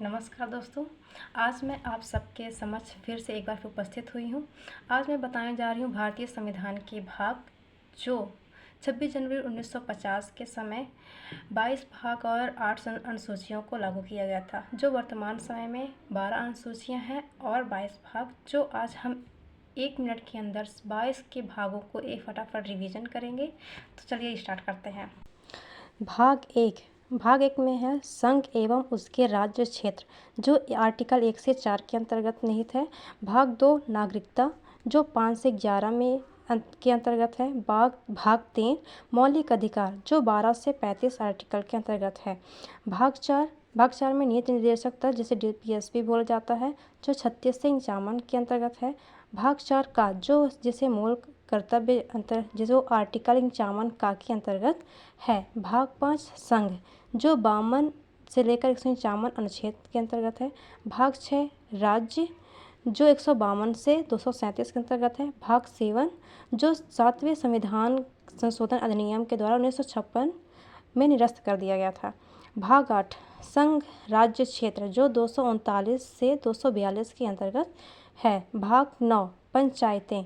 नमस्कार दोस्तों। आज मैं आप सबके समक्ष फिर से एक बार उपस्थित हुई हूँ। आज मैं बताने जा रही हूँ भारतीय संविधान के भाग जो 26 जनवरी 1950 के समय 22 भाग और 8 अनुसूचियों को लागू किया गया था, जो वर्तमान समय में 12 अनुसूचियाँ हैं और 22 भाग, जो आज हम 1 मिनट के अंदर 22 के भागों को एक फटाफट रिवीजन करेंगे। तो चलिए स्टार्ट करते हैं। भाग एक में है संघ एवं उसके राज्य क्षेत्र, जो आर्टिकल 1 से 4 के अंतर्गत निहित है। भाग 2 नागरिकता, जो 5 से 11 में के अंतर्गत है। भाग 3 मौलिक अधिकार, जो 12 से 35 आर्टिकल के अंतर्गत है। भाग 4 में नीति निर्देशक तत्व, जिसे DPSP बोला जाता है, जो 36 से 51 के अंतर्गत है। भाग 4 का जिसे मूल कर्तव्य जो आर्टिकल 51 का के अंतर्गत है। भाग 5 संघ, जो 52 से लेकर 151 अनुच्छेद के अंतर्गत है। भाग 6 राज्य, जो 152 से 237 के अंतर्गत है। भाग 7 जो 7वें संविधान संशोधन अधिनियम के द्वारा 1956 में निरस्त कर दिया गया था। भाग 8 संघ राज्य क्षेत्र, जो 239 से 242 के अंतर्गत है। भाग 9 पंचायतें,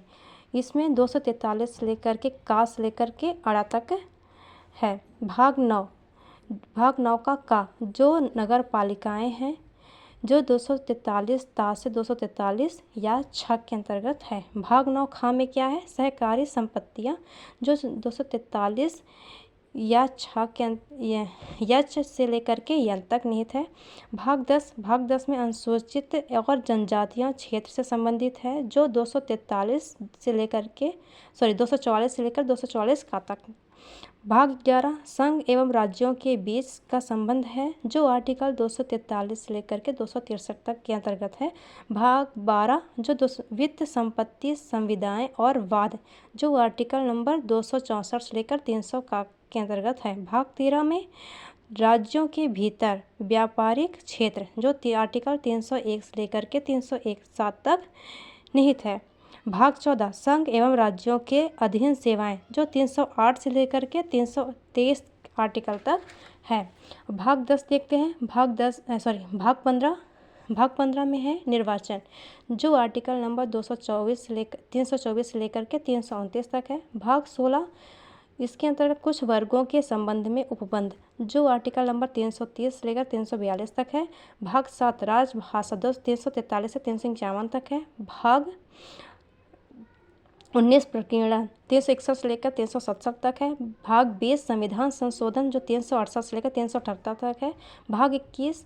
इसमें 243 से लेकर के से लेकर के अड़ा तक है। भाग 9 का जो नगर पालिकाएँ हैं, जो 243 से 243 या 6 के अंतर्गत है। भाग 9 खा में क्या है? सहकारी संपत्तियाँ, जो 243 या 6 के से लेकर के यन तक निहित है। भाग 10 में अनुसूचित और जनजातियाँ क्षेत्र से संबंधित है, जो 244 से लेकर 244 का तक। भाग 11 संघ एवं राज्यों के बीच का संबंध है, जो आर्टिकल 243 से लेकर के 263 तक के अंतर्गत है। भाग 12 जो वित्त संपत्ति संविदाएं और वाद, जो आर्टिकल नंबर 264 से लेकर 300 का के अंतर्गत है। भाग 13 में राज्यों के भीतर व्यापारिक क्षेत्र, जो आर्टिकल 301 से लेकर के 307 तक निहित है। भाग 14 संघ एवं राज्यों के अधीन सेवाएं, जो 308 से लेकर के 323 आर्टिकल तक है। भाग 10 देखते हैं। भाग 15 में है निर्वाचन, जो आर्टिकल नंबर 324 से लेकर के 329 तक है। भाग 16 इसके अंतर्गत कुछ वर्गों के संबंध में उपबंध, जो आर्टिकल नंबर 330 से लेकर 342 तक है। भाग 7 राजभाषा, 343 से 351 तक है। भाग 19 प्रकीर्णन, 361 से लेकर 367 तक है। भाग 20 संविधान संशोधन, जो 368 से लेकर 378 तक है। भाग 21